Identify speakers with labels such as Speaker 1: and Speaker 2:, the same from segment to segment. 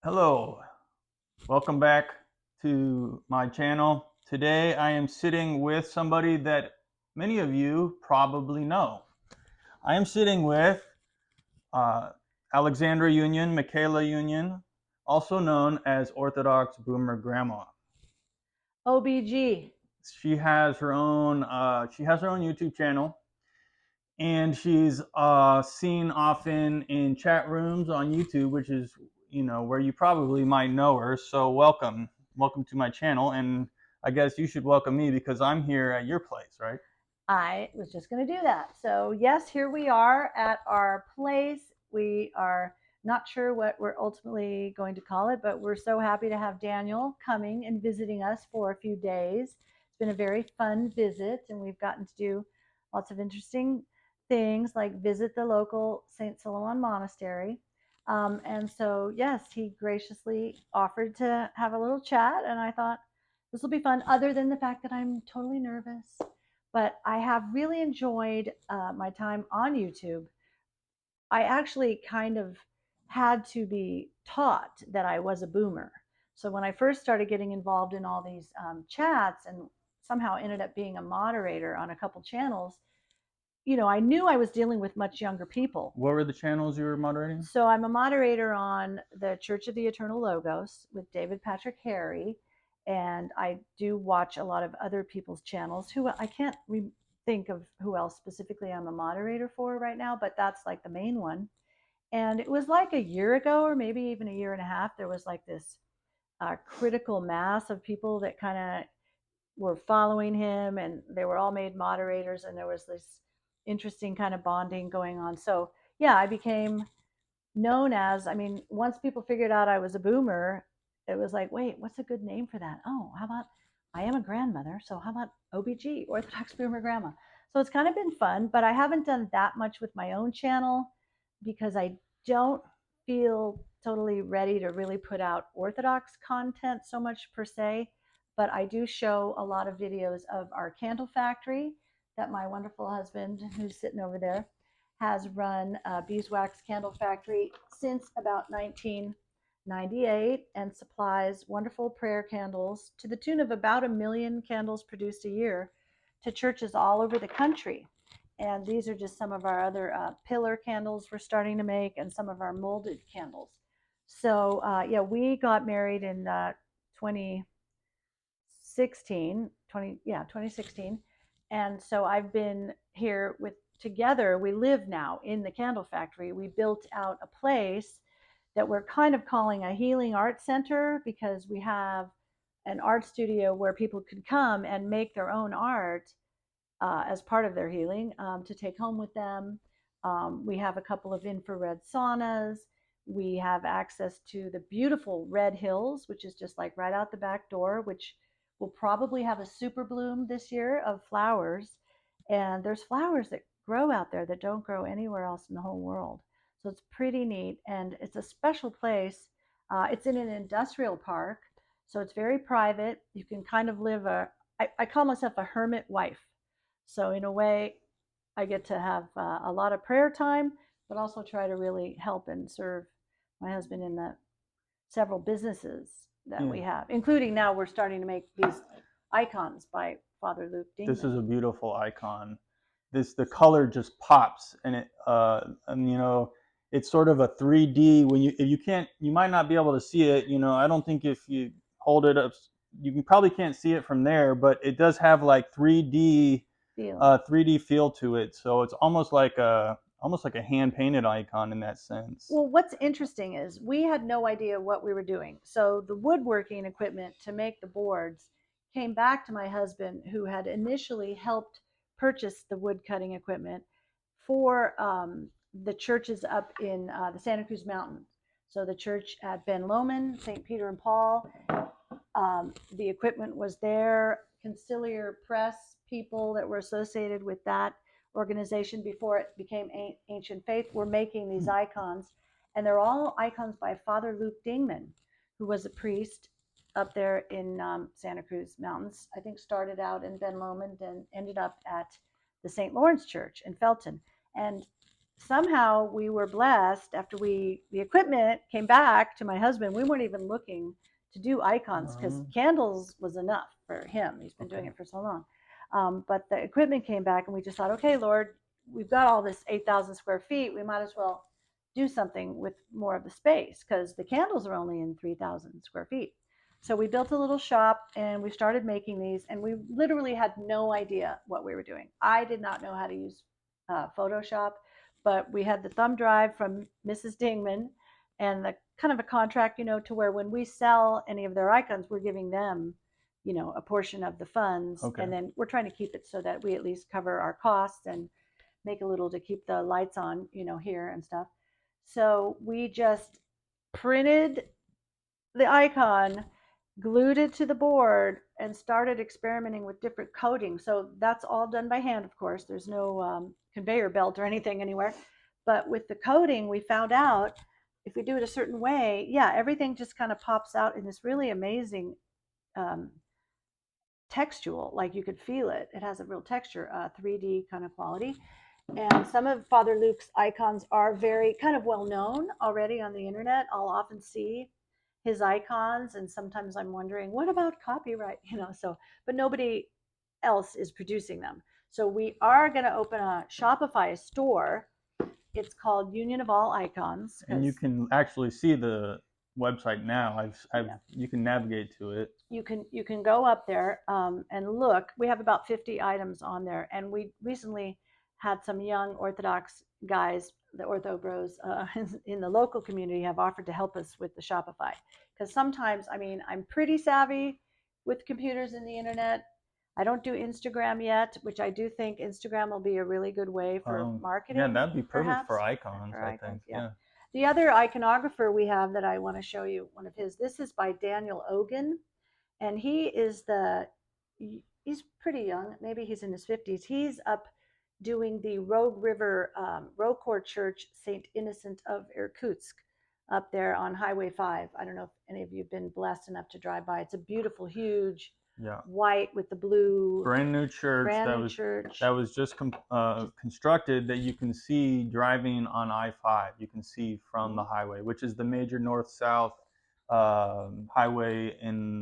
Speaker 1: Hello, welcome back to my channel. Today I am sitting with somebody that many of you probably know. I am sitting with uh, Alexandra Union, Michaela Union, also known as Orthodox Boomer Grandma.
Speaker 2: OBG.
Speaker 1: She has her own YouTube channel, and she's seen often in chat rooms on YouTube, which is where you probably might know her. So welcome to my channel, and I guess you should welcome me because I'm here at your place, right?
Speaker 2: I was just going to do that. So, yes, here we are at our place. We are not sure what we're ultimately going to call it, but we're so happy to have Daniel coming and visiting us for a few days. It's been a very fun visit, and we've gotten to do lots of interesting things like visit the local St. Silouan Monastery. And so, yes, he graciously offered to have a little chat, and I thought this will be fun, other than the fact that I'm totally nervous. But I have really enjoyed my time on YouTube. I actually kind of had to be taught that I was a boomer. So when I first started getting involved in all these chats and somehow ended up being a moderator on a couple channels, I knew I was dealing with much younger people.
Speaker 1: What were the channels you were moderating?
Speaker 2: So I'm a moderator on the Church of the Eternal Logos with David Patrick Harry, and I do watch a lot of other people's channels who I can't think of who else specifically I'm a moderator for right now, but that's like the main one. And it was like a year ago, or maybe even a year and a half, there was like this critical mass of people that kind of were following him, and they were all made moderators, and there was this interesting kind of bonding going on. So, yeah, I became known as, I mean, once people figured out I was a boomer, it was like, wait, what's a good name for that? Oh, how about I am a grandmother, so how about OBG, Orthodox Boomer Grandma? So it's kind of been fun, but I haven't done that much with my own channel because I don't feel totally ready to really put out Orthodox content so much per se. But I do show a lot of videos of our candle factory that my wonderful husband, who's sitting over there, has run a beeswax candle factory since about 1998 and supplies wonderful prayer candles to the tune of about 1 million candles produced a year to churches all over the country. And these are just some of our other pillar candles we're starting to make and some of our molded candles. So, yeah, we got married in 2016, 2016. And so I've been here with together. We live now in the candle factory. We built out a place that we're kind of calling a healing art center because we have an art studio where people could come and make their own art as part of their healing to take home with them. We have a couple of infrared saunas. We have access to the beautiful Red Hills, which is just like right out the back door, which will probably have a super bloom this year of flowers. And there's flowers that grow out there that don't grow anywhere else in the whole world. So it's pretty neat. And it's a special place. It's in an industrial park. So it's very private. You can kind of live I call myself a hermit wife. So in a way, I get to have a lot of prayer time, but also try to really help and serve my husband in the several businesses that we
Speaker 1: Yeah,
Speaker 2: have, including now we're starting to make these icons by Father Luke
Speaker 1: this is
Speaker 2: Dingman.
Speaker 1: a beautiful icon. The color just pops, and it's sort of a 3D. When you might not be able to see it. I don't think if you hold it up, probably can't see it from there, but it does have like 3D feel to it. So it's almost like a hand painted icon in that sense.
Speaker 2: Well, what's interesting is we had no idea what we were doing. So the woodworking equipment to make the boards came back to my husband, who had initially helped purchase the wood cutting equipment for the churches up in the Santa Cruz Mountains. So the church at Ben Lomond, St. Peter and Paul, the equipment was there. Conciliar Press people that were associated with that organization before it became Ancient Faith were making these icons. And they're all icons by Father Luke Dingman, who was a priest up there in Santa Cruz Mountains. I think started out in Ben Lomond and ended up at the St. Lawrence Church in Felton. And somehow we were blessed after the equipment came back to my husband. We weren't even looking to do icons because candles was enough for him. He's been doing it for so long. But the equipment came back, and we just thought, okay, Lord, we've got all this 8,000 square feet. We might as well do something with more of the space because the candles are only in 3,000 square feet. So we built a little shop and we started making these, and we literally had no idea what we were doing. I did not know how to use Photoshop, but we had the thumb drive from Mrs. Dingman and the kind of a contract, to where when we sell any of their icons, we're giving them, a portion of the funds.
Speaker 1: Okay.
Speaker 2: And then we're trying to keep it so that we at least cover our costs and make a little to keep the lights on, here and stuff. So we just printed the icon, glued it to the board, and started experimenting with different coatings. So that's all done by hand, of course. There's no conveyor belt or anything anywhere. But with the coating, we found out if we do it a certain way, yeah, everything just kind of pops out in this really amazing um, textual, like you could feel it. It has a real texture, 3D kind of quality. And some of Father Luke's icons are very kind of well known already on the internet. I'll often see his icons, and sometimes I'm wondering, what about copyright? So, but nobody else is producing them. So we are going to open a Shopify store. It's called Union of All Icons.
Speaker 1: And you can actually see the website now.
Speaker 2: Yeah.
Speaker 1: You can navigate to it.
Speaker 2: You can go up there and look. We have about 50 items on there, and we recently had some young Orthodox guys, the Ortho Bros, in the local community, have offered to help us with the Shopify. Because sometimes, I mean, I'm pretty savvy with computers and the internet. I don't do Instagram yet, which I do think Instagram will be a really good way for marketing.
Speaker 1: Yeah, that'd be perfect
Speaker 2: perhaps
Speaker 1: for icons. I think. Yeah.
Speaker 2: The other iconographer we have that I want to show you, one of his. This is by Daniel Ogan, and he's pretty young. Maybe he's in his 50s. He's up doing the Rogue River Rokor Church, St. Innocent of Irkutsk, up there on Highway 5. I don't know if any of you have been blessed enough to drive by. It's a beautiful, huge, white with the blue,
Speaker 1: brand new church. That was just constructed, that you can see driving on I-5. You can see from the highway, which is the major north-south highway in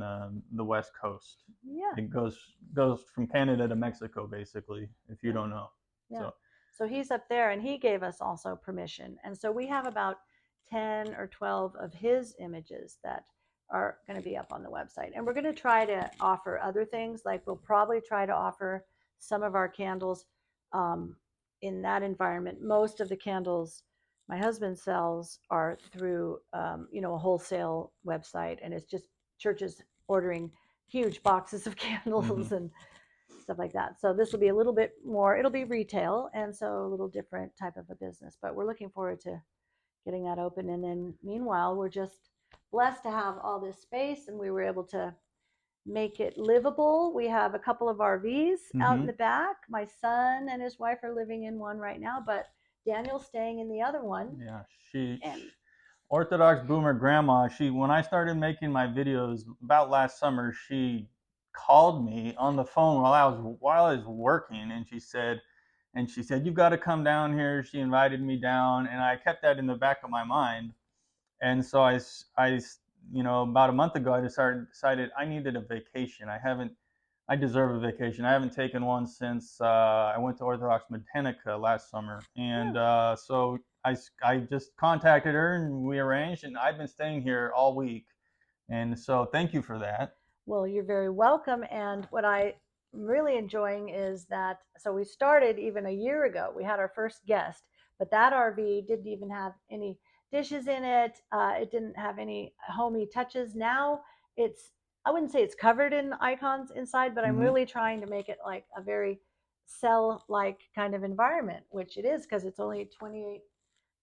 Speaker 1: the West Coast.
Speaker 2: Yeah.
Speaker 1: It goes from Canada to Mexico, basically, if you don't know.
Speaker 2: Yeah. So he's up there, and he gave us also permission. And so we have about 10 or 12 of his images that are going to be up on the website. And we're going to try to offer other things. Like we'll probably try to offer some of our candles in that environment. Most of the candles my husband sells are through, a wholesale website, and it's just churches ordering huge boxes of candles and stuff like that. So this will be a little bit more, it'll be retail, and so a little different type of a business, but we're looking forward to getting that open. And then meanwhile, we're just blessed to have all this space, and we were able to make it livable. We have a couple of RVs out in the back. My son and his wife are living in one right now, but Daniel's staying in the other one.
Speaker 1: Yeah, Orthodox boomer grandma, when I started making my videos about last summer, she called me on the phone while I was working, and she said, you've got to come down here. She invited me down, and I kept that in the back of my mind. And so I about a month ago, I decided I needed a vacation. I deserve a vacation. I haven't taken one since I went to Orthodox Mechanica last summer. And so I just contacted her, and we arranged, and I've been staying here all week. And so thank you for that.
Speaker 2: Well, you're very welcome. And what I'm really enjoying is that, so we started even a year ago. We had our first guest, but that RV didn't even have any dishes in it. It didn't have any homey touches. Now I wouldn't say it's covered in icons inside, but I'm really trying to make it like a very cell-like kind of environment, which it is because it's only 28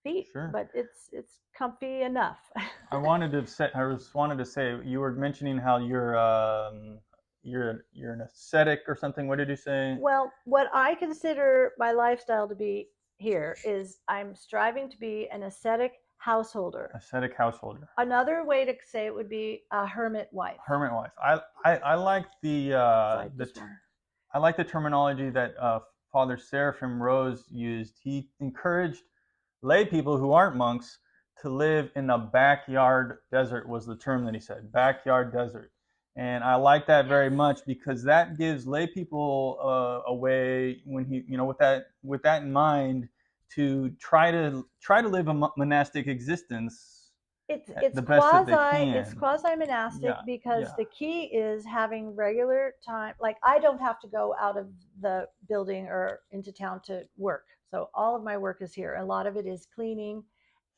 Speaker 2: feet, but it's comfy enough.
Speaker 1: I wanted to say, you were mentioning how you're an ascetic or something. What did you say?
Speaker 2: Well, what I consider my lifestyle to be here is I'm striving to be an ascetic householder.
Speaker 1: Ascetic householder.
Speaker 2: Another way to say it would be a hermit wife.
Speaker 1: Hermit wife. I like I like the terminology that Father Seraphim Rose used. He encouraged lay people who aren't monks to live in a backyard desert, was the term that he said, backyard desert. And I like that very much, because that gives lay people a way, when he, with that in mind, to try to live a monastic existence
Speaker 2: It's
Speaker 1: the best that they
Speaker 2: quasi
Speaker 1: can.
Speaker 2: monastic,
Speaker 1: Yeah,
Speaker 2: because
Speaker 1: yeah.
Speaker 2: the key is having regular time. Like, I don't have to go out of the building or into town to work, so all of my work is here. A lot of it is cleaning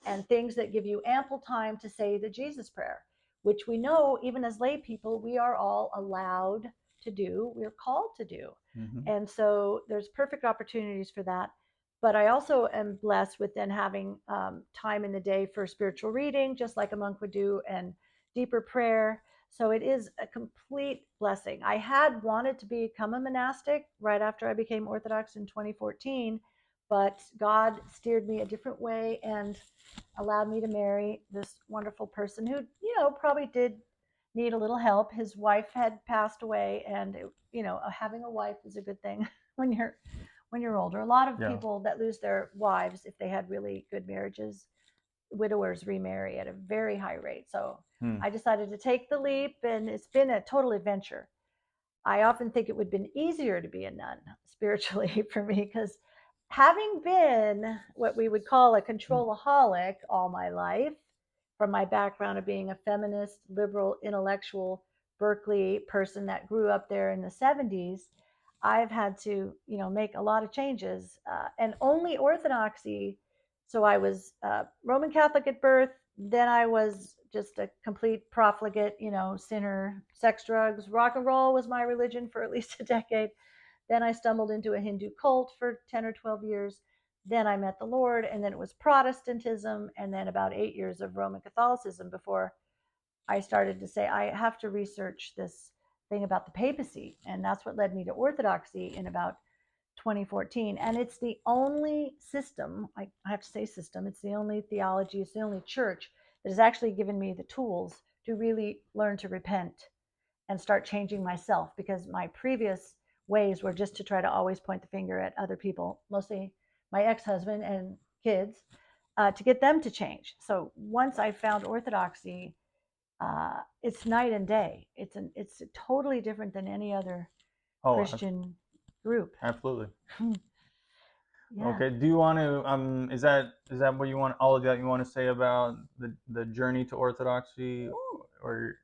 Speaker 2: and things that give you ample time to say the Jesus prayer, which we know, even as lay people, we are all allowed to do, we're called to do.
Speaker 1: Mm-hmm.
Speaker 2: And so there's perfect opportunities for that. But I also am blessed with then having time in the day for spiritual reading, just like a monk would do, and deeper prayer. So it is a complete blessing. I had wanted to become a monastic right after I became Orthodox in 2014, but God steered me a different way and allowed me to marry this wonderful person who, probably did need a little help. His wife had passed away, and having a wife is a good thing when you're older. A lot of
Speaker 1: Yeah.
Speaker 2: people that lose their wives, if they had really good marriages, widowers remarry at a very high rate. So
Speaker 1: Hmm.
Speaker 2: I decided to take the leap, and it's been a total adventure. I often think it would have been easier to be a nun spiritually for me, because having been what we would call a controlaholic all my life, from my background of being a feminist, liberal, intellectual Berkeley person that grew up there in the 70s, I've had to, make a lot of changes, and only Orthodoxy. So I was Roman Catholic at birth. Then I was just a complete profligate, sinner, sex, drugs, rock and roll was my religion for at least a decade. Then I stumbled into a Hindu cult for 10 or 12 years. Then I met the Lord, and then it was Protestantism, and then about 8 years of Roman Catholicism before I started to say, I have to research this thing about the papacy. And that's what led me to Orthodoxy in about 2014. And it's the only system, I have to say system, it's the only theology, it's the only church that has actually given me the tools to really learn to repent and start changing myself, because my previous ways were just to try to always point the finger at other people, mostly my ex-husband and kids, to get them to change. So once I found Orthodoxy, it's night and day. It's totally different than any other
Speaker 1: Oh,
Speaker 2: Christian group.
Speaker 1: absolutely.
Speaker 2: Yeah.
Speaker 1: Okay. Do you want to? Is that what you want? All of that you want to say about the journey to Orthodoxy, or?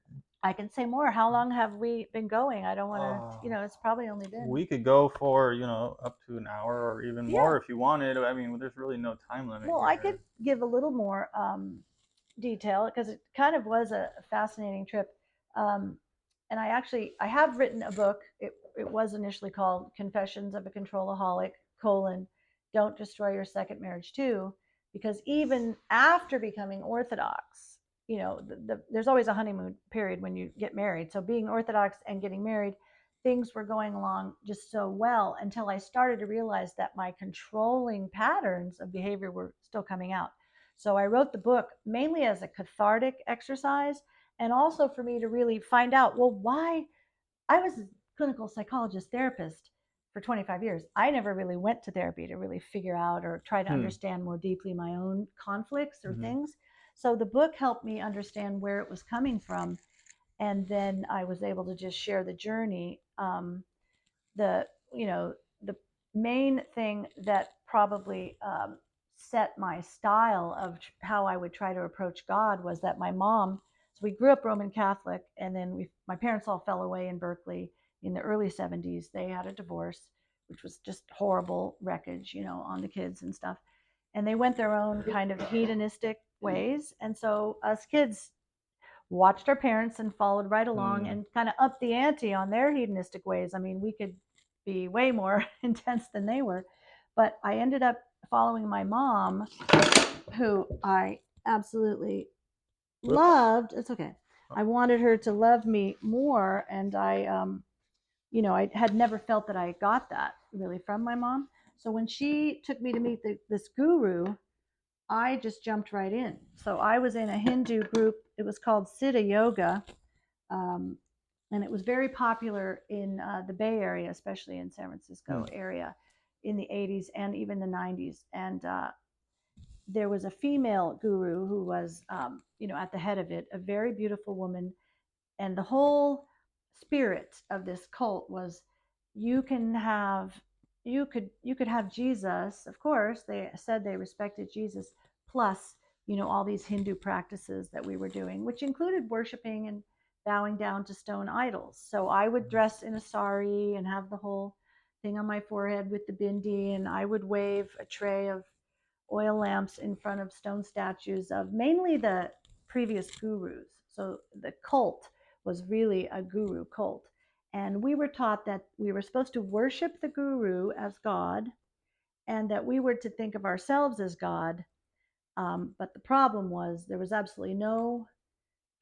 Speaker 2: I can say more. How long have we been going? I don't want to,
Speaker 1: Uh,
Speaker 2: it's probably only been.
Speaker 1: we could go for up to an hour or even
Speaker 2: Yeah.
Speaker 1: more if you wanted. I mean, there's really no time limit
Speaker 2: Well, I could
Speaker 1: here.
Speaker 2: give a little more detail, because it kind of was a fascinating trip. Um, and I have written a book. It was initially called Confessions of a Controlaholic, Don't Destroy Your Second Marriage Too, because even after becoming Orthodox, there's always a honeymoon period when you get married. So being Orthodox and getting married, things were going along just so well, until I started to realize that my controlling patterns of behavior were still coming out. So I wrote the book mainly as a cathartic exercise, and also for me to really find out, well, why. I was a clinical psychologist therapist for 25 years. I never really went to therapy to really figure out or try to
Speaker 1: Hmm.
Speaker 2: understand more deeply my own conflicts or
Speaker 1: Mm-hmm.
Speaker 2: things. So the book helped me understand where it was coming from. And then I was able to just share the journey. The the main thing that probably set my style of how I would try to approach God was that my mom. So we grew up Roman Catholic, and then my parents all fell away in Berkeley in the early 70s. They had a divorce, which was just horrible wreckage, on the kids and stuff. And they went their own kind of hedonistic ways. And so us kids watched our parents and followed right along
Speaker 1: Hmm.
Speaker 2: and kind of upped the ante on their hedonistic ways. I mean, we could be way more intense than they were. But I ended up following my mom, who I absolutely
Speaker 1: Whoops.
Speaker 2: loved. It's okay.
Speaker 1: Oh.
Speaker 2: I wanted her to love me more. And I had never felt that I got that really from my mom. So when she took me to meet this guru, I just jumped right in. So I was in a Hindu group. It was called Siddha Yoga, um, and it was very popular in the Bay Area, especially in San
Speaker 1: Hmm.
Speaker 2: Francisco area, in the 80s and even the 90s. And there was a female guru who was, at the head of it, a very beautiful woman, and the whole spirit of this cult was, you can have you could have Jesus. Of course, they said they respected Jesus, plus all these Hindu practices that we were doing, which included worshiping and bowing down to stone idols. So I would dress in a sari and have the whole thing on my forehead with the bindi, and I would wave a tray of oil lamps in front of stone statues of mainly the previous gurus. So the cult was really a guru cult. And we were taught that we were supposed to worship the guru as God, and that we were to think of ourselves as God. But the problem was there was absolutely no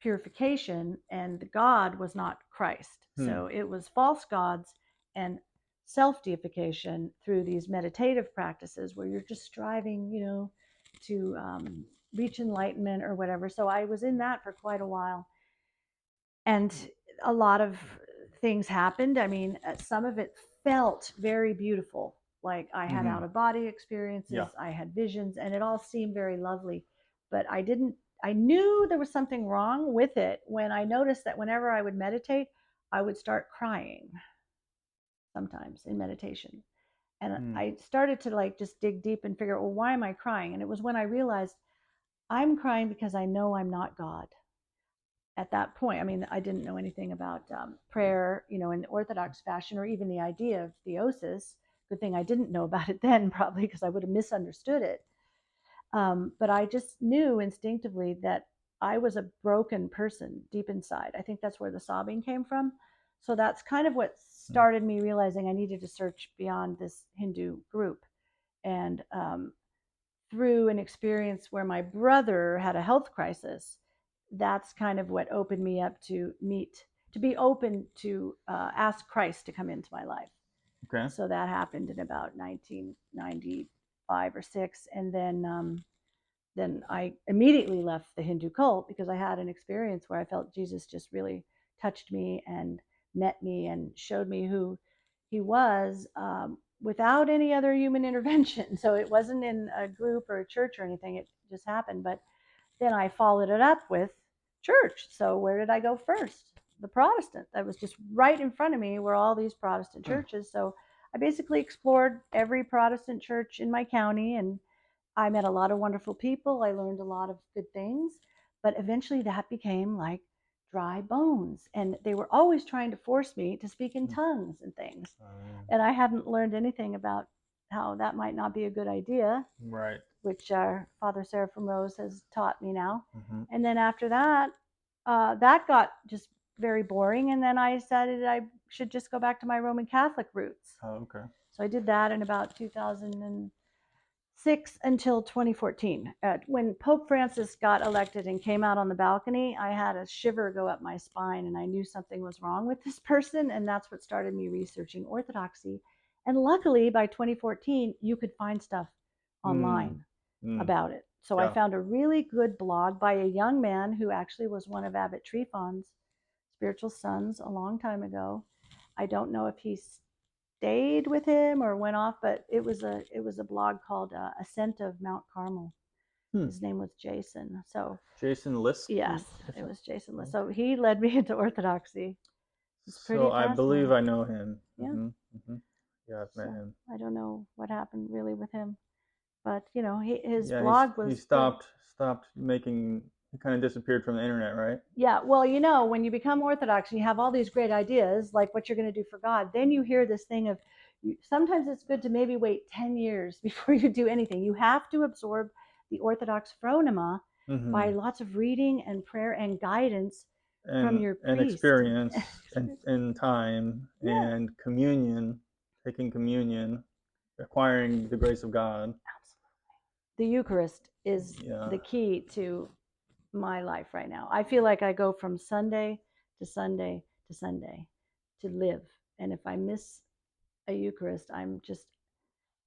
Speaker 2: purification, and the God was not Christ. So it was false gods and self deification through these meditative practices where you're just striving, to reach enlightenment or whatever. So I was in that for quite a while. And a lot of things happened. I mean, some of it felt very beautiful. Like I had out of body experiences,
Speaker 1: Yeah.
Speaker 2: I had visions, and it all seemed very lovely. But I knew there was something wrong with it when I noticed that whenever I would meditate, I would start crying sometimes in meditation. And I started to like just dig deep and figure out, well, why am I crying? And it was when I realized I'm crying because I know I'm not God at that point. I mean, I didn't know anything about prayer, in the Orthodox fashion, or even the idea of theosis. Good thing I didn't know about it then, probably, because I would have misunderstood it. But I just knew instinctively that I was a broken person deep inside. I think that's where the sobbing came from. So that's kind of what started me realizing I needed to search beyond this Hindu group. And through an experience where my brother had a health crisis, that's kind of what opened me up to be open to ask Christ to come into my life.
Speaker 1: Okay.
Speaker 2: So that happened in about 1995 or six, and then I immediately left the Hindu cult because I had an experience where I felt Jesus just really touched me and met me and showed me who he was, without any other human intervention. So it wasn't in a group or a church or anything. It just happened. But then I followed it up with church. So where did I go first? The Protestant. That was just right in front of me were all these Protestant churches. So I basically explored every Protestant church in my county, and I met a lot of wonderful people. I learned a lot of good things, but eventually that became like dry bones. And they were always trying to force me to speak in tongues and things. And I hadn't learned anything about how that might not be a good idea,
Speaker 1: Right.
Speaker 2: which Father Seraphim Rose has taught me now. And then after that, that got just very boring. And then I decided I should just go back to my Roman Catholic roots.
Speaker 1: Oh, okay.
Speaker 2: So I did that in about 2006 until 2014. When Pope Francis got elected and came out on the balcony, I had a shiver go up my spine, and I knew something was wrong with this person. And that's what started me researching Orthodoxy. And luckily, by 2014, you could find stuff online about it. So I found a really good blog by a young man who actually was one of Abbot Trifon's spiritual sons a long time ago. I don't know if he stayed with him or went off, but it was a blog called Ascent of Mount Carmel. His name was Jason. So
Speaker 1: Jason Lisk.
Speaker 2: yes, it was Jason Lisk. So he led me into Orthodoxy. It's pretty
Speaker 1: So I believe
Speaker 2: fascinating.
Speaker 1: I know him.
Speaker 2: Yeah.
Speaker 1: Yeah, I've met him.
Speaker 2: I don't know what happened really with him, but his
Speaker 1: Yeah,
Speaker 2: blog was
Speaker 1: he
Speaker 2: good.
Speaker 1: stopped making. He kind of disappeared from the internet, right?
Speaker 2: Yeah, well, when you become Orthodox and you have all these great ideas, like what you're going to do for God, then you hear this thing of, sometimes it's good to maybe wait 10 years before you do anything. You have to absorb the Orthodox phronema by lots of reading and prayer and guidance from your priest.
Speaker 1: And experience and time and communion, taking communion, acquiring the grace of God.
Speaker 2: Absolutely. The Eucharist is the key to my life right now. I feel like I go from Sunday to Sunday to Sunday to live. And if I miss a Eucharist, I'm just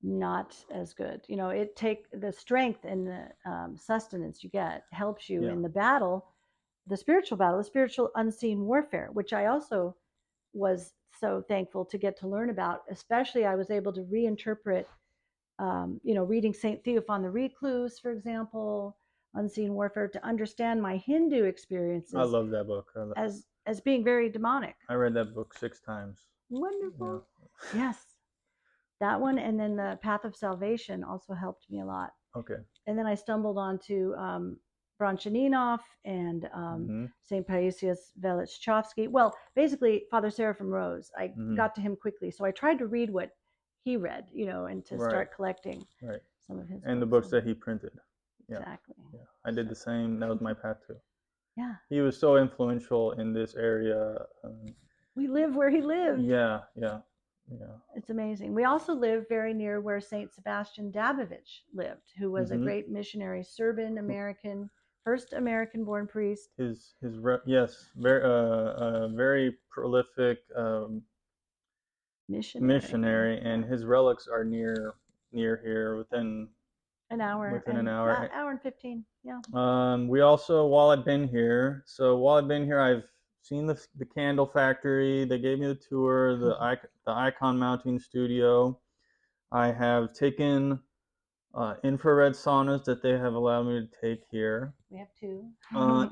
Speaker 2: not as good. It take the strength and the sustenance you get helps you in the battle, the spiritual battle, the spiritual unseen warfare, which I also was so thankful to get to learn about. Especially, I was able to reinterpret reading St. Theophan the Recluse, for example, Unseen Warfare, to understand my Hindu
Speaker 1: I
Speaker 2: experiences
Speaker 1: love that book.
Speaker 2: as being very demonic.
Speaker 1: I read that book 6 times.
Speaker 2: Wonderful.
Speaker 1: Yeah.
Speaker 2: Yes, that one, and then the Path of Salvation also helped me a lot.
Speaker 1: Okay.
Speaker 2: And then I stumbled onto Bronchaninov and St. Paisius Velichkovsky. Well, basically, Father Seraphim Rose. I got to him quickly, so I tried to read what he read, and to start collecting some of his
Speaker 1: and
Speaker 2: books.
Speaker 1: the books that he printed.
Speaker 2: Exactly.
Speaker 1: Yeah, I did the same. That was my path too.
Speaker 2: Yeah.
Speaker 1: He was so influential in this area.
Speaker 2: We live where he lived.
Speaker 1: Yeah.
Speaker 2: It's amazing. We also live very near where Saint Sebastian Dabovich lived, who was a great missionary, Serbian American, first American-born priest.
Speaker 1: Yes, very prolific missionary, and his relics are near here within
Speaker 2: an hour.
Speaker 1: Within an hour.
Speaker 2: Hour and 15. Yeah.
Speaker 1: We also, while I've been here, I've seen the candle factory. They gave me the tour, the icon mounting studio. I have taken infrared saunas that they have allowed me to take here.
Speaker 2: We have 2.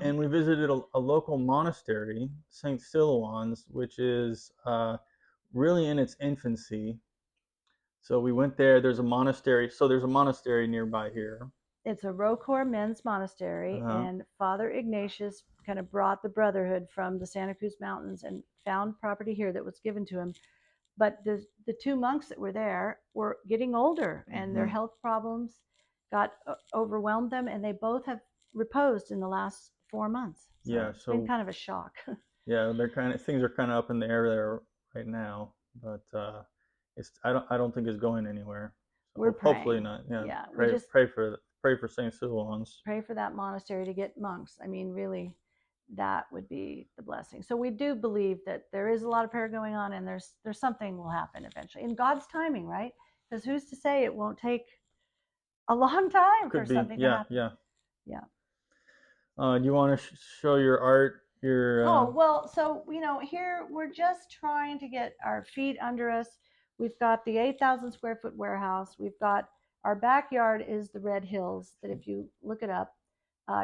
Speaker 1: And we visited a local monastery, St. Silouan's, which is really in its infancy. So we went there. There's a monastery. So there's a monastery nearby here.
Speaker 2: It's a Rocor men's monastery, and Father Ignatius kind of brought the brotherhood from the Santa Cruz Mountains and found property here that was given to him. But the 2 monks that were there were getting older, and their health problems got overwhelmed them, and they both have reposed in the last 4 months. So it's been kind of a shock.
Speaker 1: Yeah, things are kind of up in the air there right now, but I don't think it's going anywhere. So
Speaker 2: we're praying.
Speaker 1: Hopefully not. Yeah. Pray for St. Silouan's.
Speaker 2: Pray for that monastery to get monks. I mean, really, that would be the blessing. So we do believe that there is a lot of prayer going on, and there's something will happen eventually in God's timing, right? Because who's to say it won't take a long time for something to happen? Yeah.
Speaker 1: Do you want to show your art?
Speaker 2: So here we're just trying to get our feet under us. We've got the 8,000 square foot warehouse. We've got our backyard is the Red Hills, that if you look it up,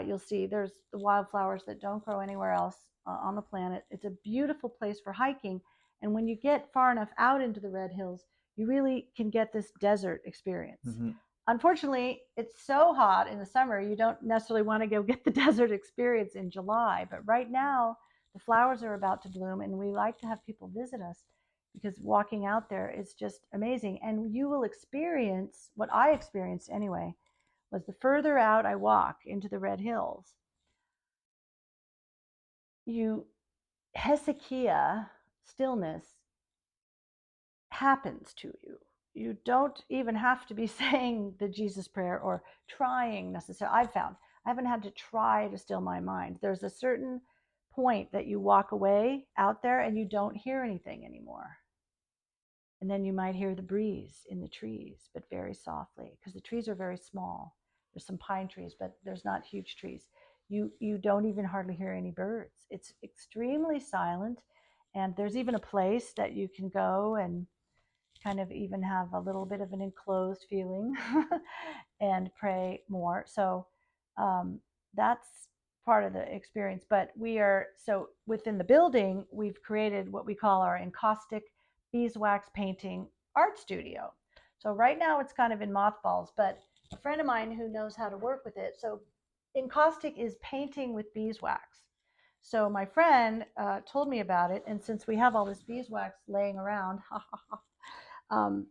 Speaker 2: you'll see there's the wildflowers that don't grow anywhere else on the planet. It's a beautiful place for hiking. And when you get far enough out into the Red Hills, you really can get this desert experience. Unfortunately, it's so hot in the summer, you don't necessarily want to go get the desert experience in July. But right now, the flowers are about to bloom, and we like to have people visit us because walking out there is just amazing. And you will experience what I experienced anyway, was the further out I walk into the Red Hills, Hezekiah stillness happens to you. You don't even have to be saying the Jesus prayer or trying necessarily. I've found I haven't had to try to still my mind. There's a certain point that you walk away out there and you don't hear anything anymore. And then you might hear the breeze in the trees, but very softly, because the trees are very small. There's some pine trees, but there's not huge trees. You don't even hardly hear any birds. It's extremely silent. And there's even a place that you can go and kind of even have a little bit of an enclosed feeling and pray more. So that's part of the experience. But so within the building, we've created what we call our encaustic beeswax painting art studio. So right now it's kind of in mothballs, but a friend of mine who knows how to work with it. So encaustic is painting with beeswax. So my friend told me about it, and since we have all this beeswax laying around,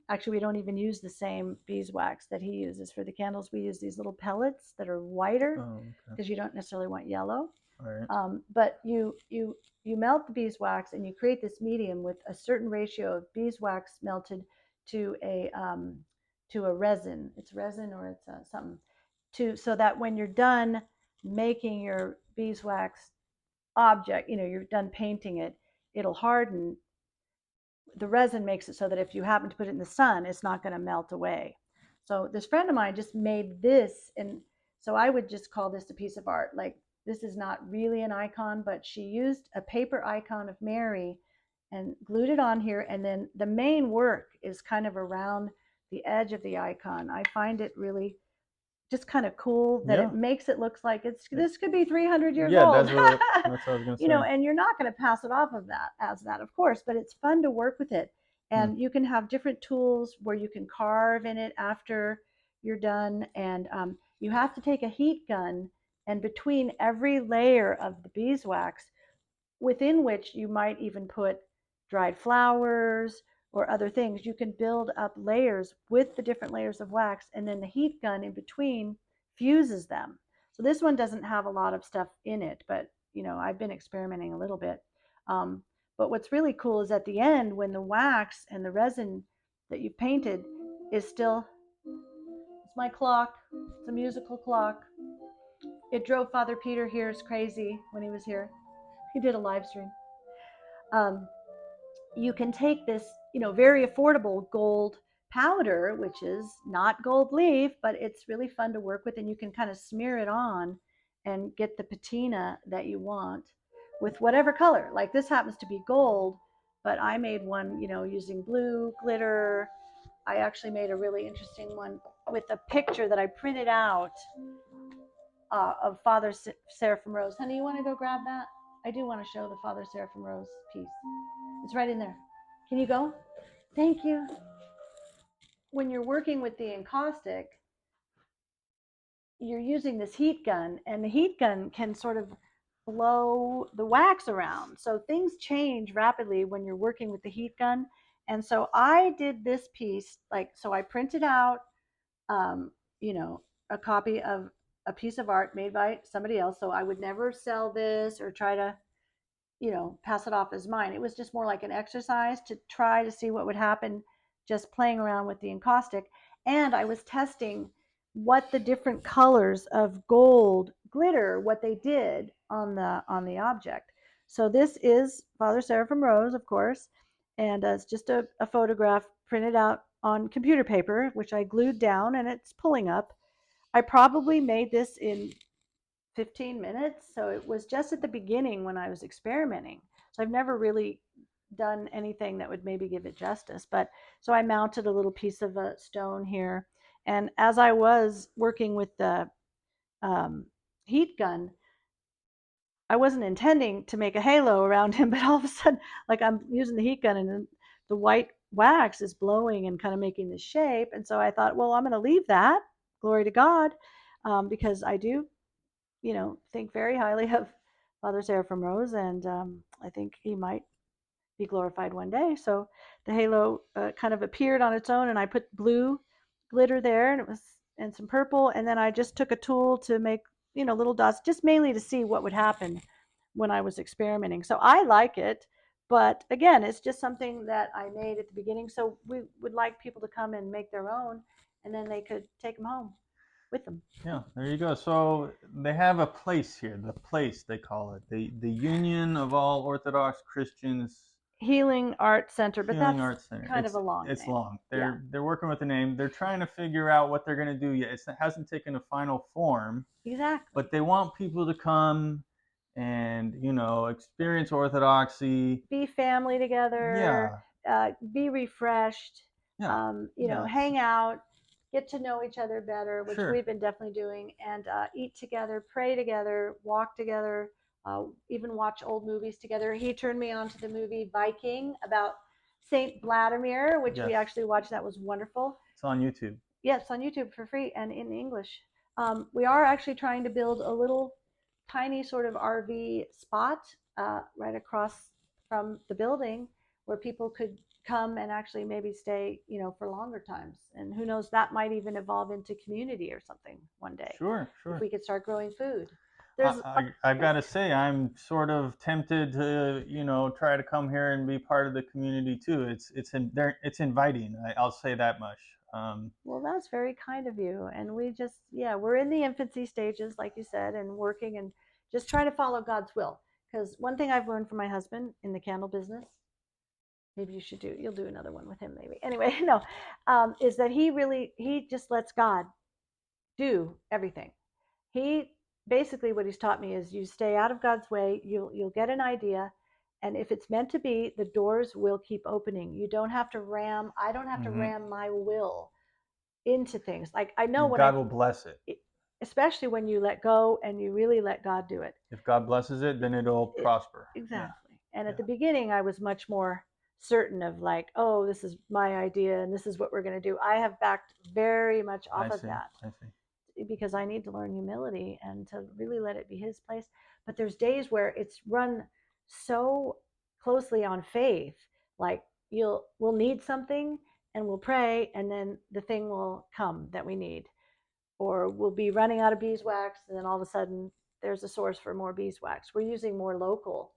Speaker 2: actually, we don't even use the same beeswax that he uses for the candles. We use these little pellets that are whiter because you don't necessarily want yellow.
Speaker 1: Right.
Speaker 2: But you melt the beeswax and you create this medium with a certain ratio of beeswax melted to a resin. It's resin or it's something so that when you're done making your beeswax object, you're done painting it, it'll harden. The resin makes it so that if you happen to put it in the sun, it's not going to melt away. So this friend of mine just made this, and so I would just call this a piece of art. Like, this is not really an icon, but she used a paper icon of Mary and glued it on here, and then the main work is kind of around the edge of the icon. I find it really just kind of cool that
Speaker 1: Yeah.
Speaker 2: it makes it looks like this could be 300 years
Speaker 1: Yeah,
Speaker 2: old.
Speaker 1: that's what I was gonna
Speaker 2: You know,
Speaker 1: say.
Speaker 2: and you're not going to pass it off of that as that, of course, but it's fun to work with it.
Speaker 1: Hmm.
Speaker 2: And you can have different tools where you can carve in it after you're done. And you have to take a heat gun, and between every layer of the beeswax, within which you might even put dried flowers or other things. You can build up layers with the different layers of wax, and then the heat gun in between fuses them. So this one doesn't have a lot of stuff in it, but I've been experimenting a little bit. Um, but what's really cool is at the end, when the wax and the resin that you've painted is still, it's my clock, it's a musical clock. It drove Father Peter here is crazy when he was here. He did a live stream. Um, you can take this, very affordable gold powder, which is not gold leaf, but it's really fun to work with, and you can kind of smear it on and get the patina that you want with whatever color. Like this happens to be gold, but I made one, using blue glitter. I actually made a really interesting one with a picture that I printed out of Father Seraphim Rose. Honey, you want to go grab that? I do want to show the Father Seraphim Rose piece. It's right in there. Can you go? Thank you. When you're working with the encaustic, you're using this heat gun, and the heat gun can sort of blow the wax around. So things change rapidly when you're working with the heat gun. And so I did this piece, so I printed out, um, you know, a copy of a piece of art made by somebody else. So I would never sell this or try to pass it off as mine. It was just more like an exercise to try to see what would happen just playing around with the encaustic. And I was testing what the different colors of gold glitter, what they did on the object. So this is Father Seraphim Rose, of course, and it's just a photograph printed out on computer paper, which I glued down, and it's pulling up. I probably made this in 15 minutes. So it was just at the beginning when I was experimenting. So I've never really done anything that would maybe give it justice. But so I mounted a little piece of a stone here. And as I was working with the um, heat gun, I wasn't intending to make a halo around him, but all of a sudden, like I'm using the heat gun and the white wax is blowing and kind of making this shape. And so I thought, well, I'm going to leave that. Glory to God, because I do think very highly of Father Seraphim Rose, and I think he might be glorified one day. So the halo kind of appeared on its own, and I put blue glitter there, and some purple, and then I just took a tool to make little dots, just mainly to see what would happen when I was experimenting. So I like it, but again, it's just something that I made at the beginning. So we would like people to come and make their own, and then they could take them home with them.
Speaker 1: Yeah, there you go. So they have a place here, the place they call it, the Union of All Orthodox Christians
Speaker 2: Healing Art Center, but
Speaker 1: Healing
Speaker 2: that's
Speaker 1: Arts Center.
Speaker 2: kind of a long
Speaker 1: It's
Speaker 2: name.
Speaker 1: long.
Speaker 2: Yeah,
Speaker 1: They're working with the name. They're trying to figure out what they're gonna do yet. It hasn't taken a final form,
Speaker 2: exactly.
Speaker 1: but they want people to come and experience Orthodoxy.
Speaker 2: Be family together,
Speaker 1: Yeah,
Speaker 2: be refreshed,
Speaker 1: yeah, yeah.
Speaker 2: hang out, get to know each other better, which
Speaker 1: Sure.
Speaker 2: we've been definitely doing, and eat together, pray together, walk together, even watch old movies together. He turned me on to the movie Viking about Saint Vladimir, which we
Speaker 1: Yes,
Speaker 2: actually watched. That was wonderful.
Speaker 1: it's on YouTube.
Speaker 2: Yes, on YouTube for free and in English. We are actually trying to build a little tiny sort of RV spot right across from the building where people could come and actually maybe stay, for longer times. And who knows, that might even evolve into community or something one day
Speaker 1: Sure,
Speaker 2: if
Speaker 1: sure.
Speaker 2: we could start growing food. There's
Speaker 1: I've got to say, I'm sort of tempted to, try to come here and be part of the community too. It's inviting. I'll say that much.
Speaker 2: Well, that's very kind of you. And we just, yeah, we're in the infancy stages, like you said, and working and just trying to follow God's will. Because one thing I've learned from my husband in the candle business, maybe you'll do another one with him, maybe. Anyway, no, is that he just lets God do everything. He basically what he's taught me is you stay out of God's way, you'll get an idea, and if it's meant to be, the doors will keep opening. You don't have to ram, I don't have to
Speaker 1: hmm
Speaker 2: ram my will into things. Like I know when
Speaker 1: God will bless it.
Speaker 2: especially when you let go and you really let God do it.
Speaker 1: If God blesses it, then it'll
Speaker 2: it
Speaker 1: prosper. Yeah.
Speaker 2: exactly. And at
Speaker 1: Yeah.
Speaker 2: the beginning, I was much more certain of like, oh, this is my idea and this is what we're going to do. I have backed very much
Speaker 1: I
Speaker 2: off of
Speaker 1: see.
Speaker 2: that
Speaker 1: I see.
Speaker 2: because I need to learn humility and to really let it be His place. But there's days where it's run so closely on faith, like we'll need something and we'll pray, and then the thing will come that we need, or we'll be running out of beeswax, and then all of a sudden there's a source for more beeswax. We're using more local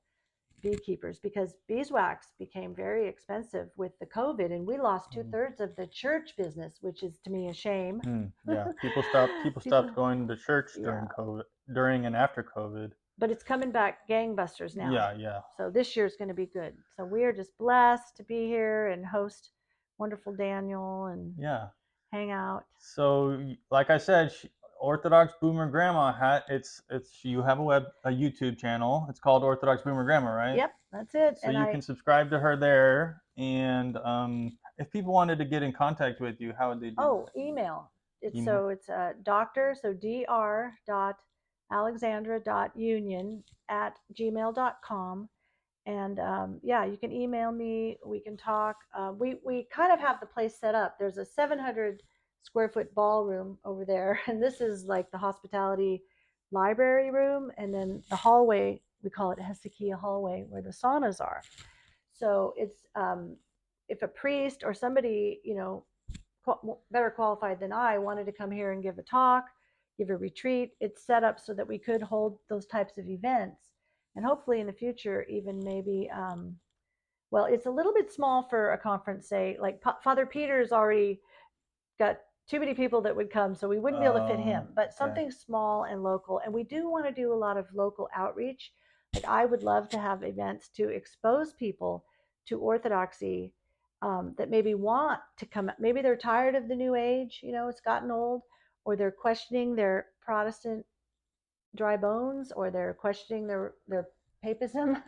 Speaker 2: beekeepers because beeswax became very expensive with the COVID, and we lost 2/3 of the church business, which is to me a shame.
Speaker 1: Yeah. People stopped
Speaker 2: People,
Speaker 1: going to church
Speaker 2: yeah,
Speaker 1: during COVID, during and after COVID.
Speaker 2: but it's coming back gangbusters now.
Speaker 1: Yeah. Yeah.
Speaker 2: So this year is going to be good. So we are just blessed to be here and host wonderful Daniel and
Speaker 1: Yeah.
Speaker 2: hang out.
Speaker 1: So, like I said, Orthodox Boomer Grandma hat. It's you have a YouTube channel. It's called Orthodox Boomer Grandma, right?
Speaker 2: Yep, that's it.
Speaker 1: So
Speaker 2: And
Speaker 1: you
Speaker 2: I
Speaker 1: can subscribe to her there. And if people wanted to get in contact with you, how would they do
Speaker 2: oh,
Speaker 1: that?
Speaker 2: email. It's
Speaker 1: Email.
Speaker 2: so it's doctor, so dr dot alexandra dot union at gmail.com. And yeah, you can email me. We can talk. We kind of have the place set up. There's a 700 square foot ballroom over there, and this is like the hospitality library room, and then the hallway, we call it Hezekiah hallway, where the saunas are. So it's if a priest or somebody, better qualified than I wanted to come here and give a talk, give a retreat, it's set up so that we could hold those types of events. And hopefully in the future, even maybe, well, it's a little bit small for a conference, say, like Father Peter's already got too many people that would come, so we wouldn't be able to fit him. But
Speaker 1: Okay.
Speaker 2: something small and local, and we do want to do a lot of local outreach. Like I would love to have events to expose people to Orthodoxy, that maybe want to come. Maybe they're tired of the New Age, it's gotten old, or they're questioning their Protestant dry bones, or they're questioning their papism.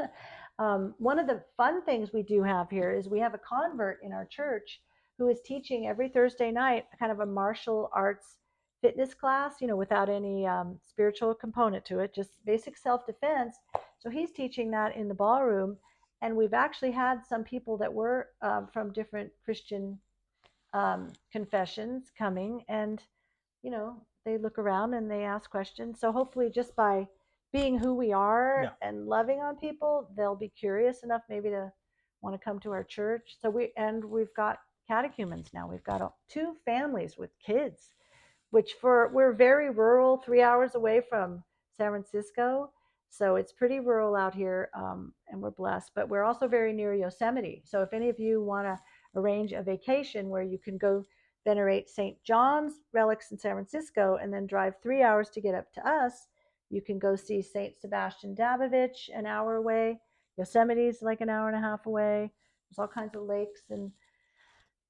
Speaker 2: One of the fun things we do have here is we have a convert in our church who is teaching every Thursday night kind of a martial arts fitness class, without any spiritual component to it, just basic self-defense. So he's teaching that in the ballroom, and we've actually had some people that were from different Christian confessions coming, and they look around and they ask questions. So hopefully, just by being who we are,
Speaker 1: Yeah.
Speaker 2: and loving on people, they'll be curious enough maybe to want to come to our church. So we've got catechumens now. We've got two families with kids, which we're very rural, 3 hours away from San Francisco. So it's pretty rural out here, and we're blessed. But we're also very near Yosemite. So if any of you want to arrange a vacation where you can go venerate St. John's relics in San Francisco and then drive 3 hours to get up to us, you can go see St. Sebastian Dabbovich an hour away. Yosemite's like an hour and a half away. There's all kinds of lakes and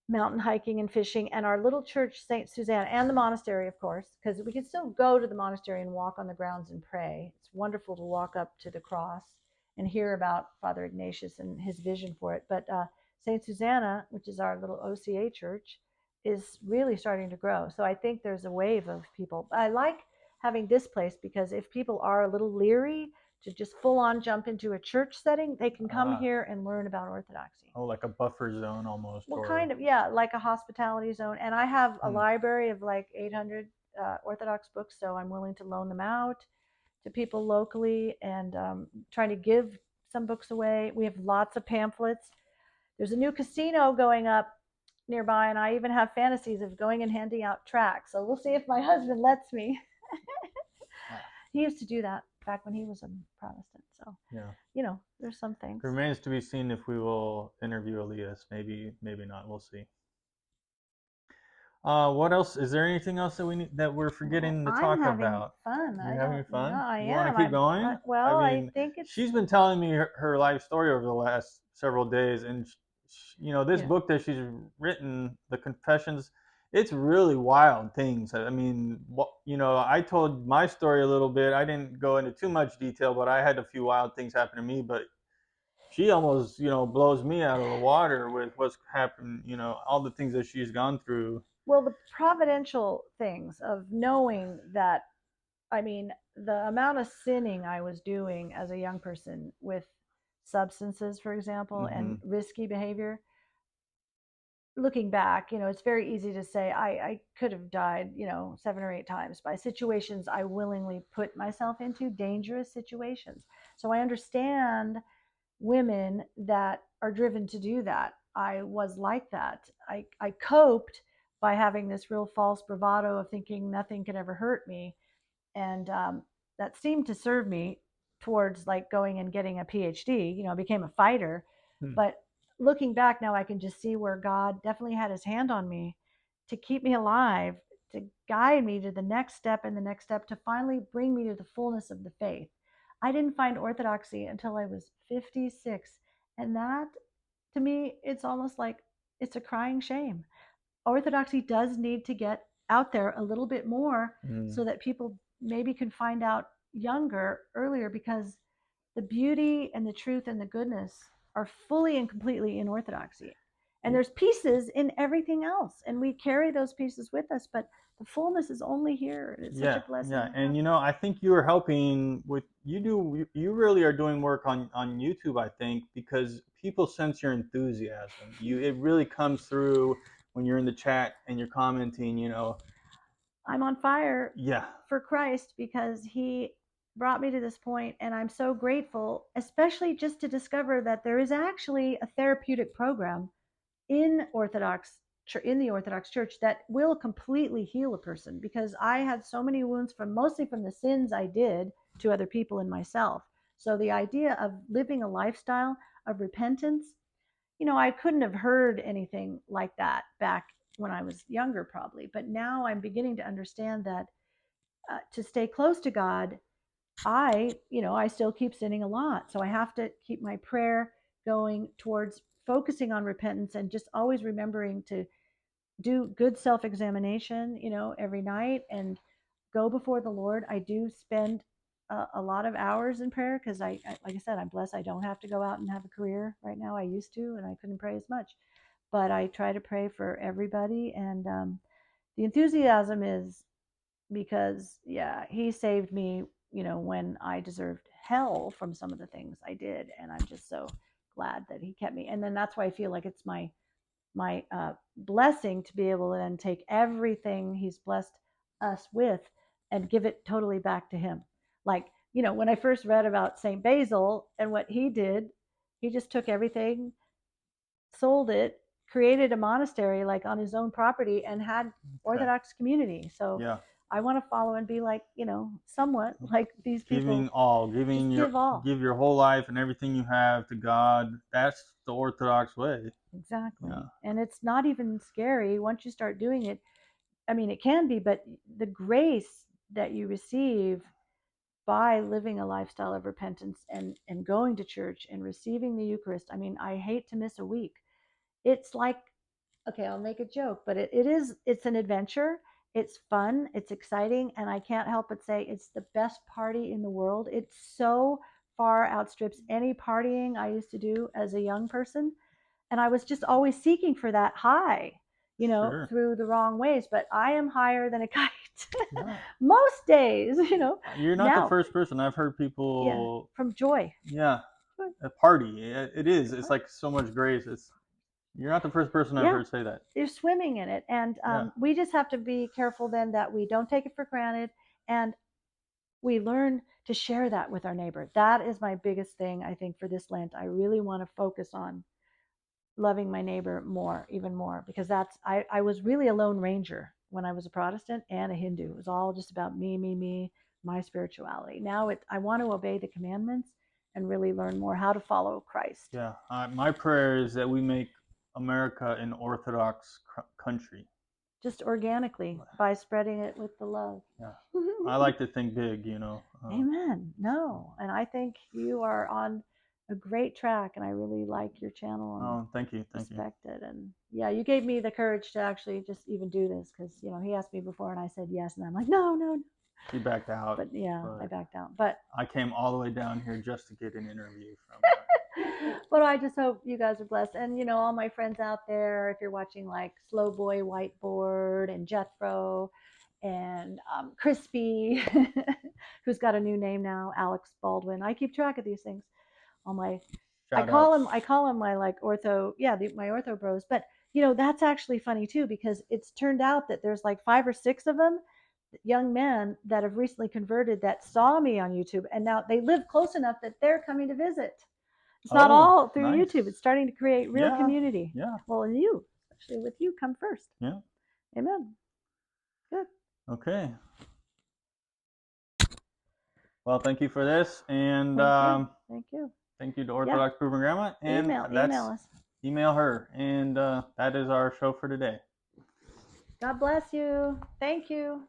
Speaker 2: mountain hiking and fishing, and our little church, St. Susanna, and the monastery, of course, because we can still go to the monastery and walk on the grounds and pray. It's wonderful to walk up to the cross and hear about Father Ignatius and his vision for it. But St. Susanna, which is our little OCA church, is really starting to grow. So I think there's a wave of people. I like having this place because if people are a little leery to just full on jump into a church setting, they can come here and learn about Orthodoxy.
Speaker 1: Oh, like a buffer zone almost,
Speaker 2: Well,
Speaker 1: or
Speaker 2: kind of, yeah, like a hospitality zone. And I have a
Speaker 1: hmm.
Speaker 2: library of like 800 Orthodox books, so I'm willing to loan them out to people locally, and trying to give some books away. We have lots of pamphlets. There's a new casino going up nearby, and I even have fantasies of going and handing out tracts. So we'll see if my husband lets me. He used to do that back when he was a Protestant. So,
Speaker 1: Yeah.
Speaker 2: There's some things.
Speaker 1: It remains to be seen if we will interview Elias. Maybe, maybe not. We'll see. What else? Is there anything else that we're forgetting to
Speaker 2: I'm
Speaker 1: talk
Speaker 2: having
Speaker 1: about?
Speaker 2: fun.
Speaker 1: You're
Speaker 2: I
Speaker 1: having
Speaker 2: don't,
Speaker 1: fun?
Speaker 2: I
Speaker 1: You want
Speaker 2: am.
Speaker 1: to keep going? I
Speaker 2: Well, I
Speaker 1: mean,
Speaker 2: think it's,
Speaker 1: she's been telling me her life story over the last several days, and this book that she's written, the Confessions, it's really wild things. I mean, I told my story a little bit. I didn't go into too much detail, but I had a few wild things happen to me. But she almost, blows me out of the water with what's happened. All the things that she's gone through.
Speaker 2: Well, the providential things of knowing that, I mean, the amount of sinning I was doing as a young person with substances, for example, and
Speaker 1: Mm-hmm.
Speaker 2: risky behavior, looking back, it's very easy to say I could have died, 7 or 8 times by situations I willingly put myself into, dangerous situations. So I understand women that are driven to do that. I was like that. I coped by having this real false bravado of thinking nothing could ever hurt me, and that seemed to serve me towards like going and getting a PhD. I became a fighter,
Speaker 1: Hmm.
Speaker 2: but looking back now, I can just see where God definitely had His hand on me to keep me alive, to guide me to the next step and the next step, to finally bring me to the fullness of the faith. I didn't find orthodoxy until I was 56, and that, to me, it's almost like it's a crying shame. Orthodoxy does need to get out there a little bit more
Speaker 1: Mm.
Speaker 2: so that people maybe can find out younger, earlier, because the beauty and the truth and the goodness are fully and completely in Orthodoxy. And
Speaker 1: Y-
Speaker 2: there's pieces in everything else, and we carry those pieces with us, but the fullness is only here. And it's such a
Speaker 1: Yeah,
Speaker 2: blessing
Speaker 1: yeah,
Speaker 2: to
Speaker 1: and
Speaker 2: have.
Speaker 1: I think you are helping with you really are doing work on YouTube, I think, because people sense your enthusiasm. It really comes through when you're in the chat and you're commenting.
Speaker 2: I'm on fire
Speaker 1: Yeah.
Speaker 2: for Christ because He brought me to this point, and I'm so grateful, especially just to discover that there is actually a therapeutic program in the Orthodox Church that will completely heal a person, because I had so many wounds from mostly from the sins I did to other people and myself. So the idea of living a lifestyle of repentance, I couldn't have heard anything like that back when I was younger, probably. But now I'm beginning to understand that to stay close to God, I still keep sinning a lot. So I have to keep my prayer going towards focusing on repentance and just always remembering to do good self examination, every night, and go before the Lord. I do spend a lot of hours in prayer because like I said, I'm blessed. I don't have to go out and have a career right now. I used to, and I couldn't pray as much, but I try to pray for everybody. And the enthusiasm is because, yeah, He saved me, when I deserved hell from some of the things I did, and I'm just so glad that He kept me. And then that's why I feel like it's my blessing to be able to then take everything He's blessed us with and give it totally back to Him. Like, when I first read about St. Basil and what he did, he just took everything, sold it, created a monastery like on his own property, and had
Speaker 1: Okay.
Speaker 2: Orthodox community. So
Speaker 1: Yeah.
Speaker 2: I want to follow and be like, somewhat like these
Speaker 1: Giving
Speaker 2: people.
Speaker 1: all,
Speaker 2: Just give all.
Speaker 1: give your whole life and everything you have to God. That's the Orthodox way. Yeah.
Speaker 2: Exactly. And it's not even scary once you start doing it. I mean, it can be, but the grace that you receive by living a lifestyle of repentance and going to church and receiving the Eucharist. I mean, I hate to miss a week. It's like, okay, I'll make a joke, but it's an adventure. It's fun, it's exciting, and I can't help but say it's the best party in the world. It so far outstrips any partying I used to do as a young person, and I was just always seeking for that high,
Speaker 1: Sure.
Speaker 2: through the wrong ways. But I am higher than a kite
Speaker 1: Yeah.
Speaker 2: most days,
Speaker 1: You're not the
Speaker 2: now.
Speaker 1: first person I've heard
Speaker 2: Yeah,
Speaker 1: people.
Speaker 2: from joy.
Speaker 1: Yeah. A party. It is. It's like so much grace. You're not the first person I've
Speaker 2: Yeah,
Speaker 1: heard say that.
Speaker 2: you're swimming in it, and
Speaker 1: Yeah.
Speaker 2: we just have to be careful then that we don't take it for granted, and we learn to share that with our neighbor. That is my biggest thing, I think, for this Lent. I really want to focus on loving my neighbor more, even more, because I was really a lone ranger when I was a Protestant and a Hindu. It was all just about me, my spirituality. Now I want to obey the commandments and really learn more how to follow Christ,
Speaker 1: Yeah. My prayer is that we make America an Orthodox country.
Speaker 2: just organically by spreading it with the love.
Speaker 1: Yeah. I like to think big.
Speaker 2: Amen.
Speaker 1: So,
Speaker 2: No, and I think you are on a great track, and I really like your channel and
Speaker 1: oh, thank you. Thank you.
Speaker 2: respect it. And yeah, you gave me the courage to actually just even do this, because he asked me before and I said yes, and I'm like, no, no, no.
Speaker 1: She backed out,
Speaker 2: But yeah, I
Speaker 1: but
Speaker 2: backed out. But
Speaker 1: I came all the way down here just to get an interview from her.
Speaker 2: But I just hope you guys are blessed. And, all my friends out there, if you're watching like Slow Boy Whiteboard and Jethro and Crispy, who's got a new name now, Alex Baldwin. I keep track of these things. All my
Speaker 1: Shout outs.
Speaker 2: I call them my like ortho, yeah, my ortho bros. But that's actually funny too, because it's turned out that there's like 5 or 6 of them, young men that have recently converted, that saw me on YouTube, and now they live close enough that they're coming to visit. It's not
Speaker 1: Oh,
Speaker 2: all through
Speaker 1: nice.
Speaker 2: YouTube. It's starting to create real
Speaker 1: Yeah,
Speaker 2: community.
Speaker 1: yeah,
Speaker 2: Well, and you, especially with you, come first.
Speaker 1: yeah.
Speaker 2: Amen. Good.
Speaker 1: Okay. Well, thank you for this, and
Speaker 2: Thank you. Thank you.
Speaker 1: thank you to
Speaker 2: Yeah.
Speaker 1: Orthodox Proven Grandma, and
Speaker 2: Email us.
Speaker 1: email her, and that is our show for today.
Speaker 2: God bless you. Thank you.